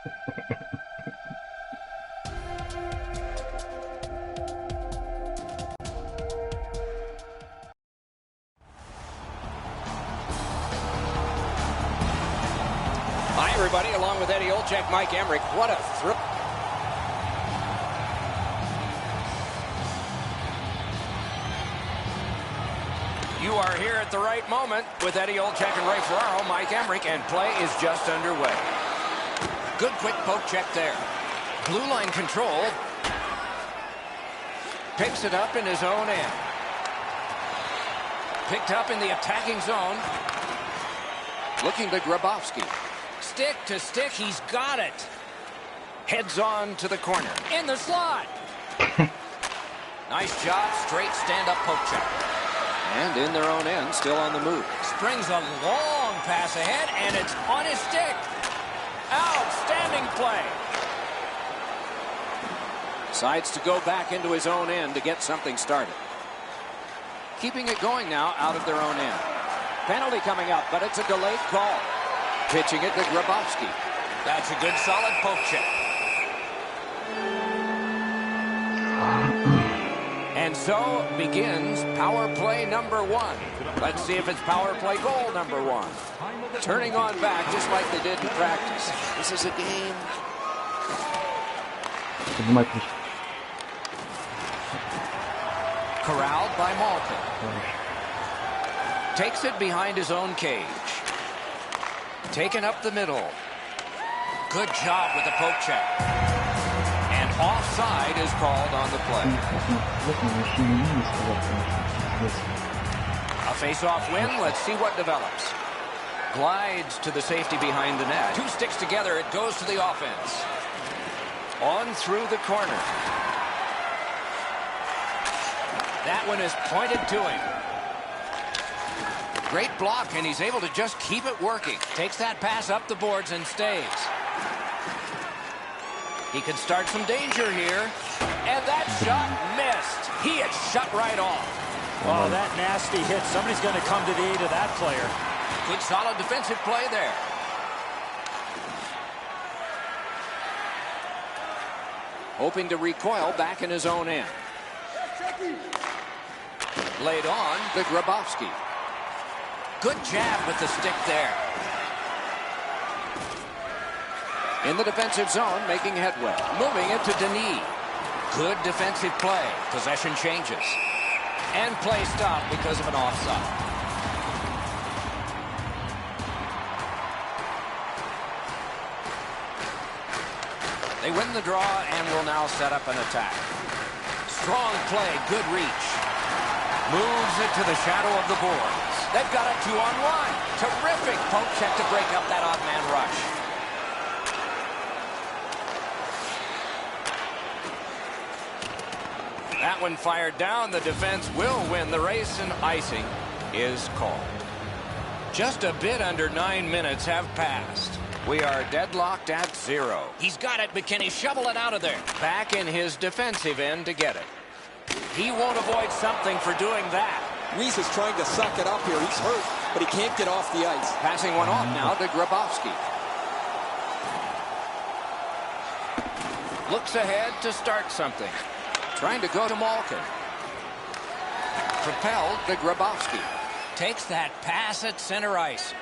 Hi, everybody. Along with Eddie Olczyk, Mike Emmerich. What a thrill. You are here at the right moment with Eddie Olczyk and Ray Ferraro, Mike Emmerich, and play is just underway. Good quick poke check there. Blue line control. Picks it up in his own end. Picked up in the attacking zone. Looking to Grabowski. Stick to stick, he's got it. Heads on to the corner. In the slot. Nice job, straight stand-up poke check. And in their own end, still on the move. Springs a long pass ahead, and it's on his stick. Outstanding play. Decides to go back into his own end to get something started. Keeping it going now out of their own end. Penalty coming up, but it's a delayed call. Pitching it to Grabowski. That's a good solid poke check. And so begins power play number one. Let's see if it's power play goal number one. Turning on back just like they did in practice. This is a game. Corralled by Malkin. Takes it behind his own cage. Taken up the middle. Good job with the poke check. And offside is called on the play. A face-off win. Let's see what develops. Glides to the safety behind the net. Two sticks together. It goes to the offense. On through the corner. That one is pointed to him. Great block, and he's able to just keep it working. Takes that pass up the boards and stays. He could start some danger here. And that shot missed. He had shut right off. Oh, that nasty hit. Somebody's going to come to the aid of that player. Good solid defensive play there. Hoping to recoil back in his own end. Laid on to Grabowski. Good jab with the stick there. In the defensive zone, making headway. Moving it to Denis. Good defensive play. Possession changes. And play stopped because of an offside. They win the draw and will now set up an attack. Strong play, good reach. Moves it to the shadow of the boards. They've got a 2-on-1. Terrific poke check to break up that odd man rush. That one fired down. The defense will win the race, and icing is called. Just a bit under 9 minutes have passed. We are deadlocked at 0. He's got it, but can he shovel it out of there? Back in his defensive end to get it. He won't avoid something for doing that. Reese is trying to suck it up here. He's hurt, but he can't get off the ice. Passing one off now to Grabowski. Looks ahead to start something. Trying to go to Malkin. Propelled to Grabowski. Takes that pass at center ice.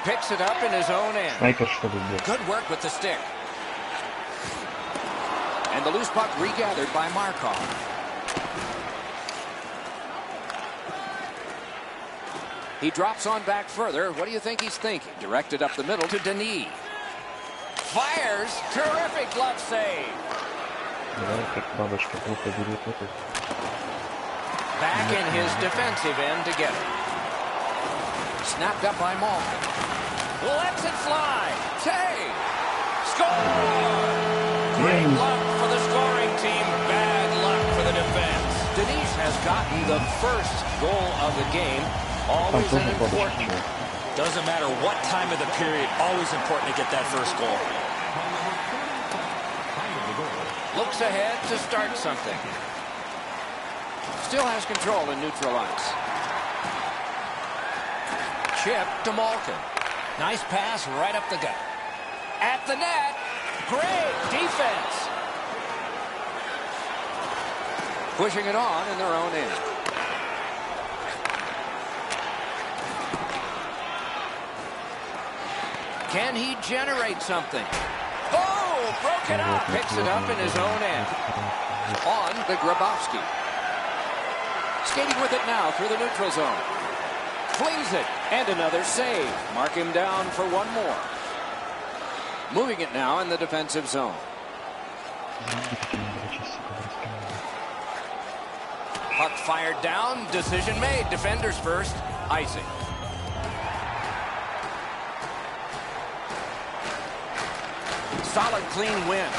Picks it up in his own end. Good work with the stick. And the loose puck regathered by Markov. He drops on back further. What do you think he's thinking? Directed up the middle to Denis. Fires. Terrific glove save. Back in his defensive end to get it. Snapped up by Malkin. Lets it fly. Tay. Score! Great luck for the scoring team. Bad luck for the defense. Denis has gotten the first goal of the game. Always an important. Doesn't matter what time of the period. Always important to get that first goal. Looks ahead to start something. Still has control in neutral ice. Chip to Malkin. Nice pass right up the gut. At the net. Great defense. Pushing it on in their own end. Can he generate something? Oh, broke it up. Picks it up in his own end. On to Grabowski. Skating with it now through the neutral zone. Flings it. And another save. Mark him down for one more. Moving it now in the defensive zone. Puck fired down. Decision made. Defenders first. Icing. Solid, clean win.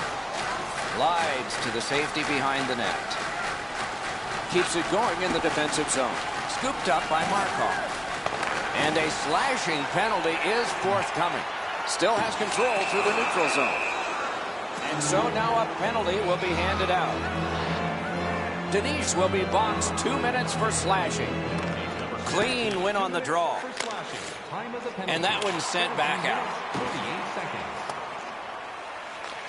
Glides to the safety behind the net. Keeps it going in the defensive zone. Scooped up by Markov. And a slashing penalty is forthcoming. Still has control through the neutral zone. And so now a penalty will be handed out. Denise will be boxed 2 minutes for slashing. Clean win on the draw. And that one's sent back out.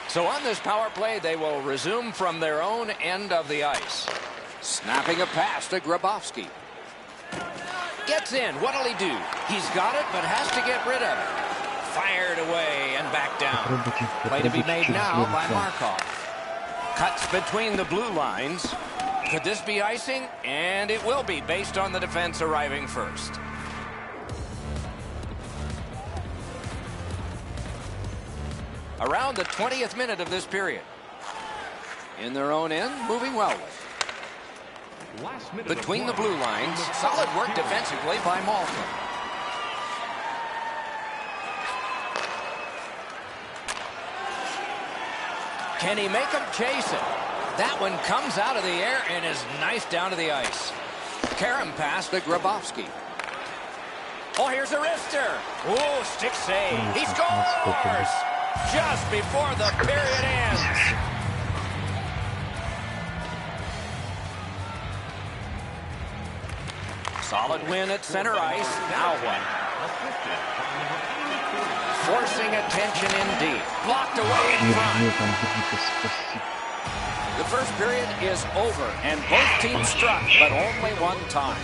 So on this power play, they will resume from their own end of the ice. Snapping a pass to Grabowski. Gets in. What'll he do? He's got it, but has to get rid of it. Fired away and back down. Play to be made now by Markov. Cuts between the blue lines. Could this be icing? And it will be, based on the defense arriving first. Around the 20th minute of this period. In their own end, moving well with. Between the blue lines, solid work defensively by Malkin. Can he make him chase it? That one comes out of the air and is knifed down to the ice. Karam pass to Grabowski. Oh, here's a wrister. Oh, stick save. He scores! Just before the period ends. Solid win at center ice. Now what? Forcing attention indeed. Blocked away in front. The first period is over, and both teams struck, but only one time.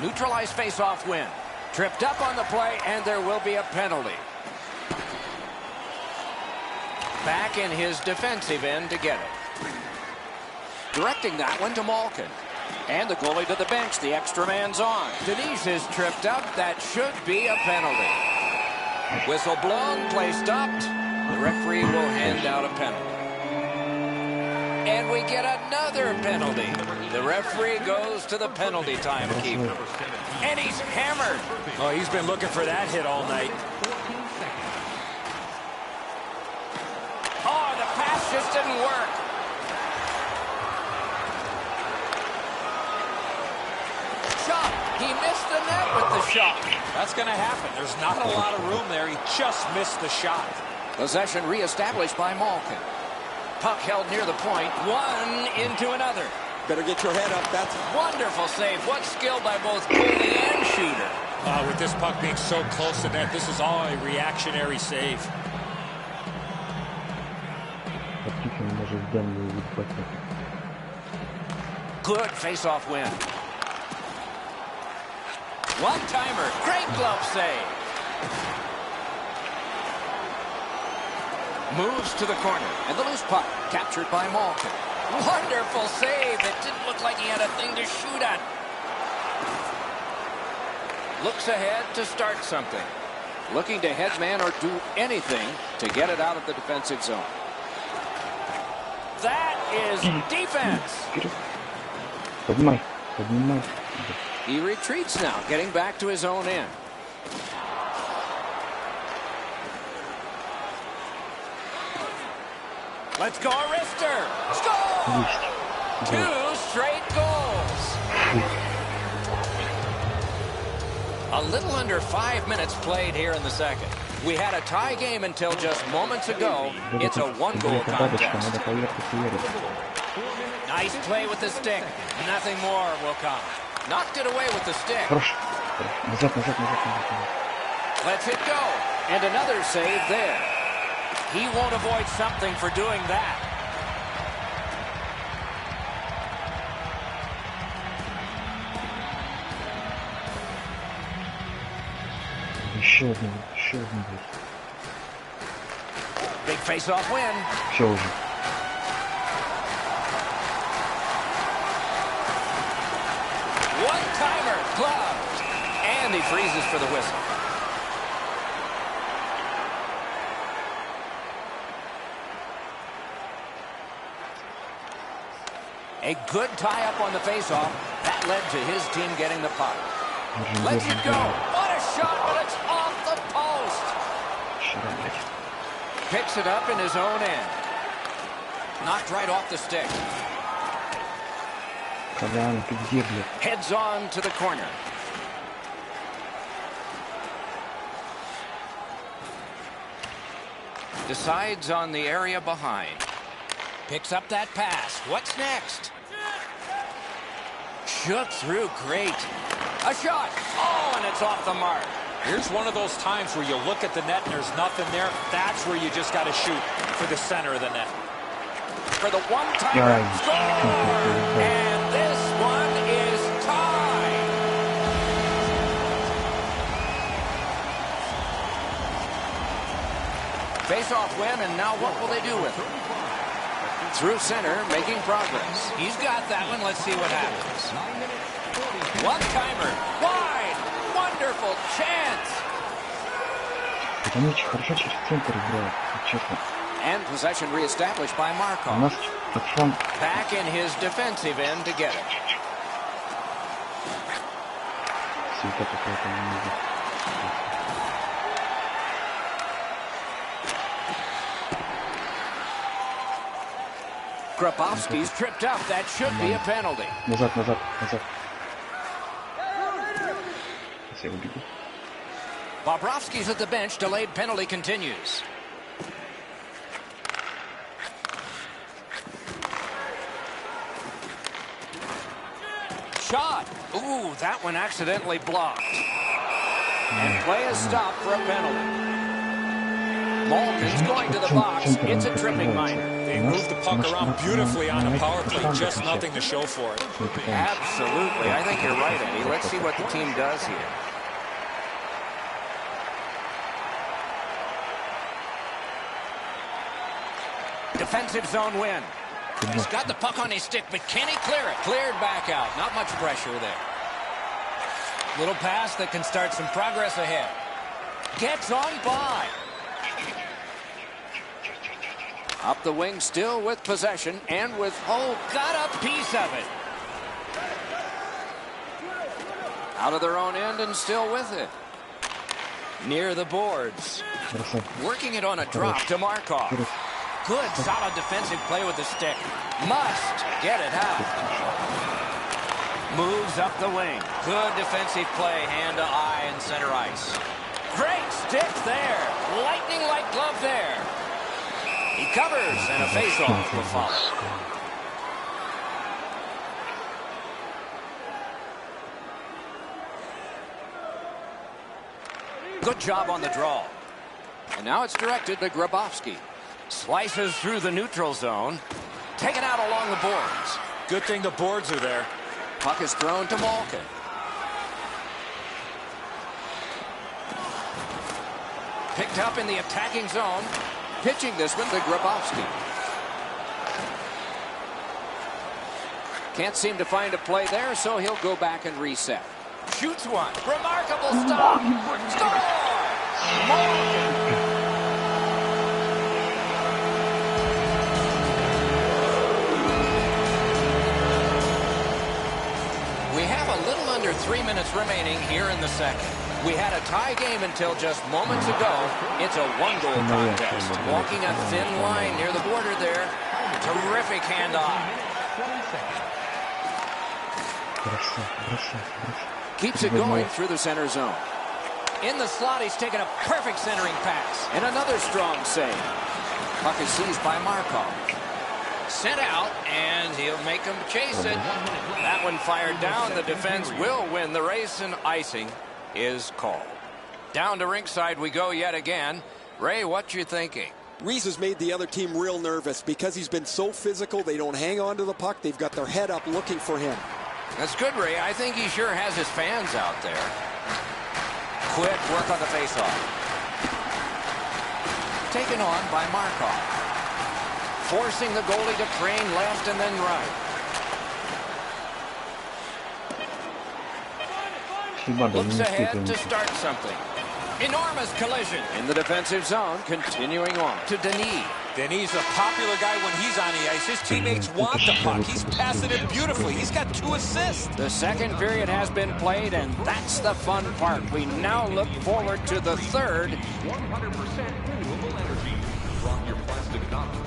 Neutralized face-off win. Tripped up on the play, and there will be a penalty. Back in his defensive end to get it. Directing that one to Malkin. And the goalie to the bench. The extra man's on. Denise is tripped up. That should be a penalty. Whistle blown, play stopped. The referee will hand out a penalty. And we get another penalty. The referee goes to the penalty timekeeper. And he's hammered. Oh, he's been looking for that hit all night. Oh, the pass just didn't work. Shot. He missed the net with the shot. That's going to happen. There's not a lot of room there. He just missed the shot. Possession reestablished by Malkin. Puck held near the point. One into another. Better get your head up. That's Wonderful save. What skill by both goalie and shooter. With this puck being so close to net, this is all a reactionary save. Good face-off win. One-timer. Great glove save. Moves to the corner. And the loose puck captured by Malkin. Wonderful save. It didn't look like he had a thing to shoot at. Looks ahead to start something. Looking to headsman or do anything to get it out of the defensive zone. That is defense. He retreats now, getting back to his own end. Let's go, Arister! Score! 2 straight goals. A little under 5 minutes played here in the second. We had a tie game until just moments ago. It's a 1-goal contest. Nice play with the stick. Nothing more will come. Knocked it away with the stick. Lets it go. And another save there. He won't avoid something for doing that. Big face-off win. One-timer, gloved. And he freezes for the whistle. A good tie-up on the face-off. That led to his team getting the puck. Lets it go. What a shot, but it's off the post. Picks it up in his own end. Knocked right off the stick. Heads on to the corner. Decides on the area behind. Picks up that pass. What's next? Shook through. Great. A shot. Oh, and it's off the mark. Here's one of those times where you look at the net and there's nothing there. That's where you just got to shoot for the center of the net. For the one-timer. Score! And this one is tied. Face-off win, and now what will they do with it? Through center, making progress. He's got that one. Let's see what happens. One-timer. Wide. Wonderful chance. And possession reestablished by Markov. Back in his defensive end to get it. Grabowski's tripped up. That should be a penalty. Bobrovsky's at the bench. Delayed penalty continues. Shot. Ooh, that one accidentally blocked. And play is stopped for a penalty. Malkin's going to the box. It's a tripping minor. They moved the puck around beautifully on the power play. Just nothing to show for it. Absolutely. I think you're right, Eddie. Let's see what the team does here. Defensive zone win. He's got the puck on his stick, but can he clear it? Cleared back out. Not much pressure there. Little pass that can start some progress ahead. Gets on by. Up the wing, still with possession, and with, oh, got a piece of it. Out of their own end and still with it. Near the boards. Working it on a drop to Markov. Good, solid defensive play with the stick. Must get it out. Moves up the wing. Good defensive play, hand to eye and center ice. Great stick there. Lightning-like glove there. He covers, and a face-off will follow. Good job on the draw. And now it's directed to Grabowski. Slices through the neutral zone. Taken out along the boards. Good thing the boards are there. Puck is thrown to Malkin. Picked up in the attacking zone. Pitching this one to Grabowski. Can't seem to find a play there, so he'll go back and reset. Shoots one. Remarkable stop. Score! Malkin. We have a little under 3 minutes remaining here in the second. We had a tie game until just moments ago. It's a one-goal contest. Walking a thin line near the border there. Terrific handoff. Keeps it going through the center zone. In the slot, he's taken a perfect centering pass. And another strong save. Puck is seized by Markov. Sent out, and he'll make him chase it. That one fired down. The defense will win the race, and icing is called. Down to rinkside we go yet again. Ray, what you thinking? Reese has made the other team real nervous because he's been so physical. They don't hang on to the puck. They've got their head up looking for him. That's good, Ray. I think he sure has his fans out there. Quick work on the faceoff. Taken on by Markov. Forcing the goalie to crane left and then right. Looks ahead to start something. Enormous collision in the defensive zone. Continuing on to Denis. Denis, a popular guy when he's on the ice. His teammates want the puck. He's passing it beautifully. He's got 2 assists. The second period has been played, and that's the fun part. We now look forward to the third. 100% renewable energy from your plastic bottles.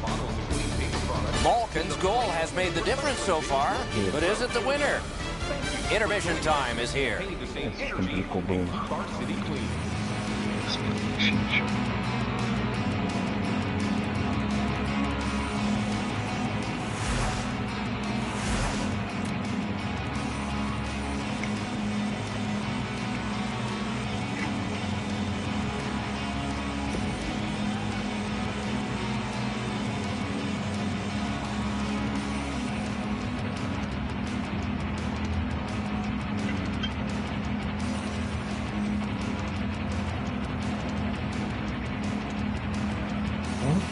Malkin's goal has made the difference so far, but is it the winner? Intermission time is here.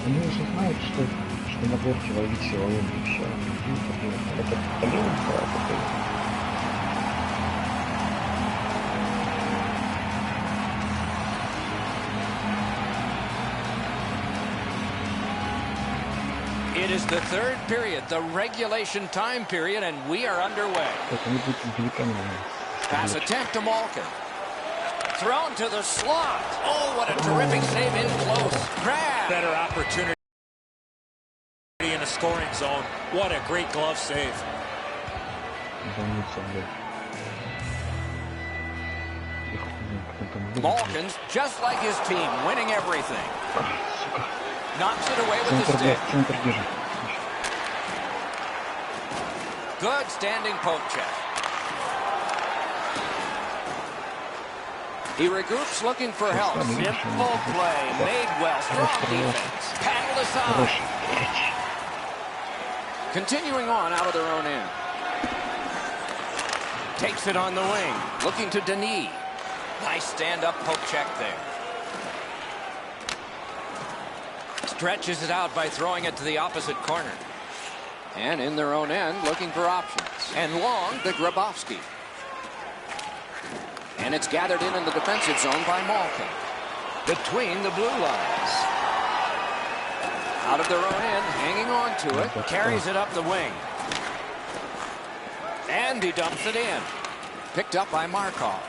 Они уже знают, что на горке ловить силовым и все. Это полезно, It is the third period, the regulation time period, and we are underway. Pass attempt to Malkin. Thrown to the slot. Oh, what a terrific save in close. Grab. Better opportunity in the scoring zone. What a great glove save. Malkin's just like his team, winning everything. Knocks it away with the stick. Good standing poke check. He regroups looking for help. Simple play. Made well. Strong defense. Paddle aside. Continuing on out of their own end. Takes it on the wing. Looking to Denis. Nice stand-up poke check there. Stretches it out by throwing it to the opposite corner. And in their own end, looking for options. And long to Grabowski. And it's gathered in the defensive zone by Malkin. Between the blue lines. Out of their own end, hanging on to it. Carries it up the wing. And he dumps it in. Picked up by Markov.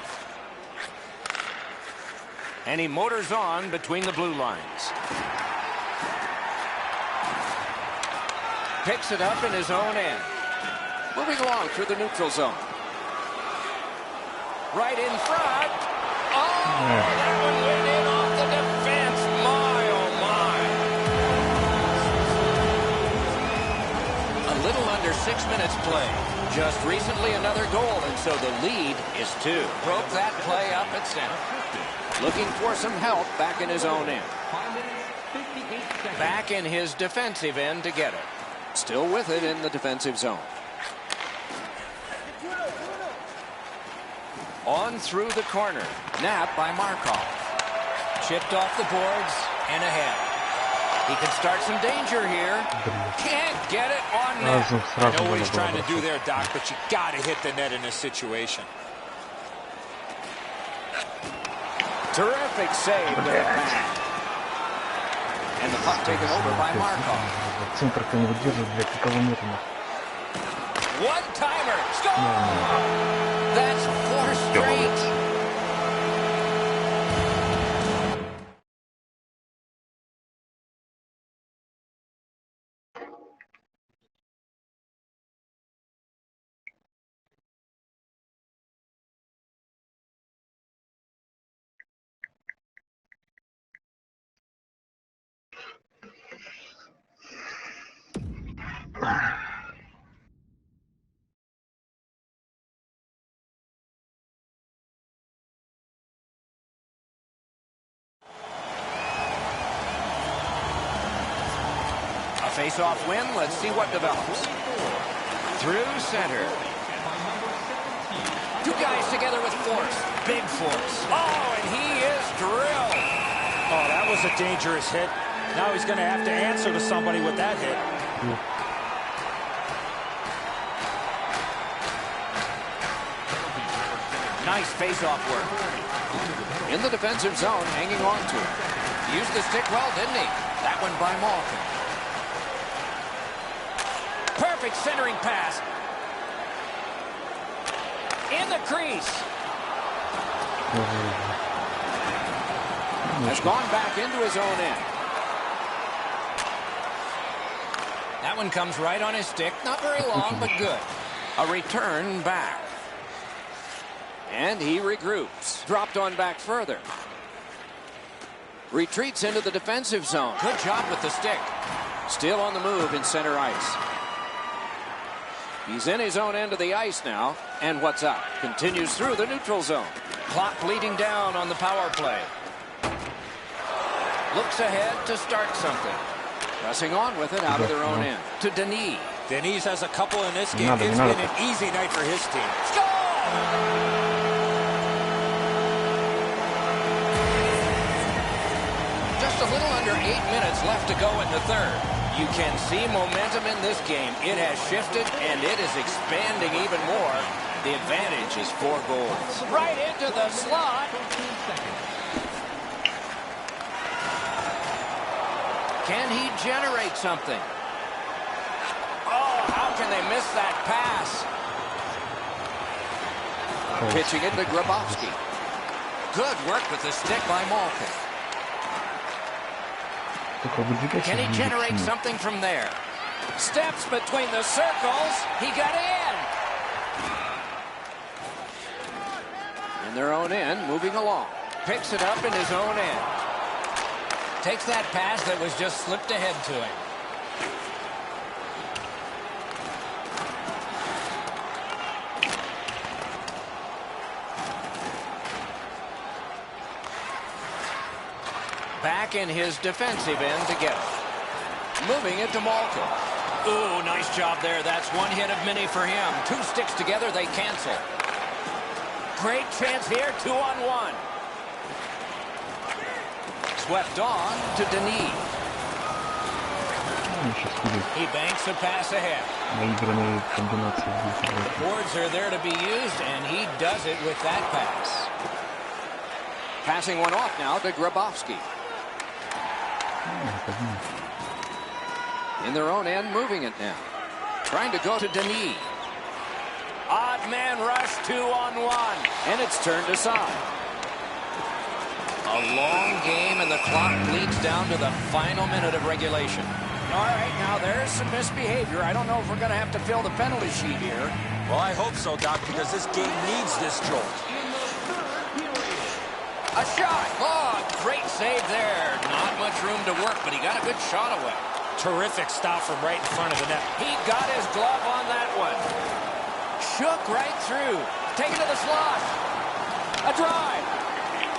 And he motors on between the blue lines. Picks it up in his own end. Moving along through the neutral zone. Right in front. Oh, that one went in off the defense. My, oh, my. A little under 6 minutes played. Just recently another goal, and so the lead is 2. Broke that play up at center. Looking for some help back in his own end. Back in his defensive end to get it. Still with it in the defensive zone. On through the corner. Napped by Markov. Chipped off the boards and ahead. He can start some danger here. Can't get it on net. I know what he's trying to do there, Doc, but you got to hit the net in this situation. Terrific save there. And the puck taken over by Markov. One-timer. Score! Face-off win. Let's see what develops. Through center. Two guys together with force. Big force. Oh, and he is drilled. Oh, that was a dangerous hit. Now he's going to have to answer to somebody with that hit. Nice face-off work. In the defensive zone, hanging on to it. Used the stick well, didn't he? That one by Malkin. Perfect centering pass. In the crease. Has gone back into his own end. That one comes right on his stick. Not very long, but good. A return back. And he regroups. Dropped on back further. Retreats into the defensive zone. Good job with the stick. Still on the move in center ice. He's in his own end of the ice now. And what's up? Continues through the neutral zone. Clock bleeding down on the power play. Looks ahead to start something. Pressing on with it out of their own end. To Denis. Denis has a couple in this game. It's been an easy night for his team. Score! Just a little under 8 minutes left to go in the third. You can see momentum in this game. It has shifted, and it is expanding even more. The advantage is 4 goals. Right into the slot. Can he generate something? Oh, how can they miss that pass? Pitching it to Grabowski. Good work with the stick by Malkin. Can he generate something from there? Steps between the circles. He got in. In their own end, moving along. Picks it up in his own end. Takes that pass that was just slipped ahead to him. Back in his defensive end to get it. Moving it to Malkin. Ooh, nice job there. That's one hit of many for him. 2 sticks together, they cancel. Great chance here, 2-on-1. Swept on to Denis. He banks a pass ahead. The boards are there to be used, and he does it with that pass. Passing one off now to Grabowski. In their own end, moving it now. Trying to go to Denis. Odd man rush, 2-on-1. And it's turned aside. A long game, and the clock bleeds down to the final minute of regulation. All right, now there's some misbehavior. I don't know if we're going to have to fill the penalty sheet here. Well, I hope so, Doc, because this game needs this jolt. A shot. Oh, great save there. Not much room to work, but he got a good shot away. Terrific stop from right in front of the net. He got his glove on that one. Shook right through. Taken to the slot. A drive.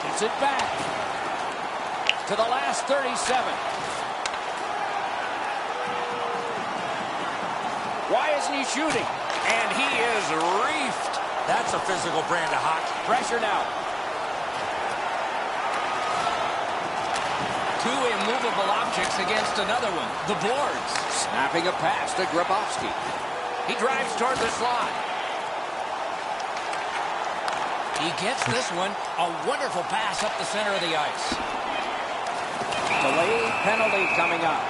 Gets it back. To the last 37. Why isn't he shooting? And he is reefed. That's a physical brand of hockey. Pressure now. 2 immovable objects against another one. The boards. Snapping a pass to Grabowski. He drives toward the slot. He gets this one. A wonderful pass up the center of the ice. Delayed penalty coming up.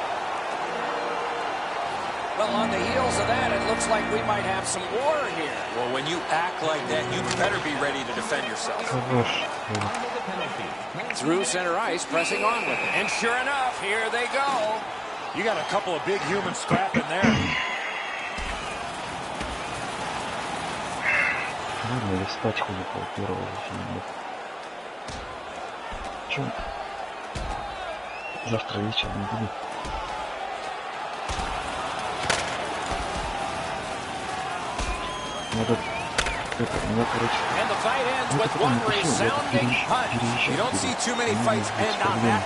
Well, on the heels of that, it looks like we might have some war here. Well, when you act like that, you better be ready to defend yourself. Through center ice, pressing on with it. And sure enough, here they go. You got a couple of big humans scrapping there. Завтра вечером не будет. And the fight ends with one resounding punch. You don't see too many fights end on that.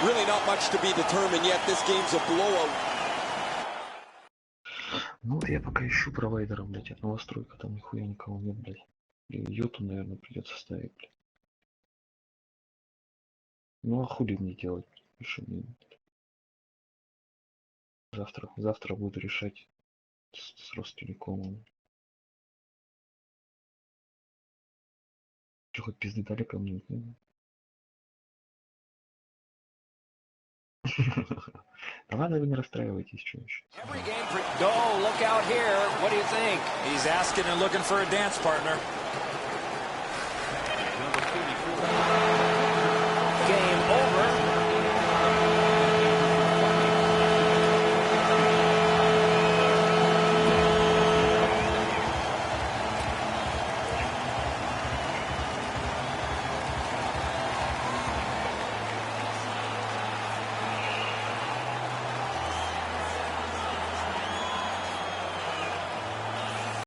Really not much to be determined yet. This game's a blowout. Ну, я пока ищу провайдера, блядь, от новостройка, там нихуя никого нет, блядь. И Юту, наверное, придется ставить, блядь. Ну, а хули мне делать? Что мне... Завтра буду решать с Ростелекомом. Че, хоть пизды дали ко мне? Да ладно, вы не расстраивайтесь, что еще. Go, look out here. What do you think? He's asking and looking for a dance partner.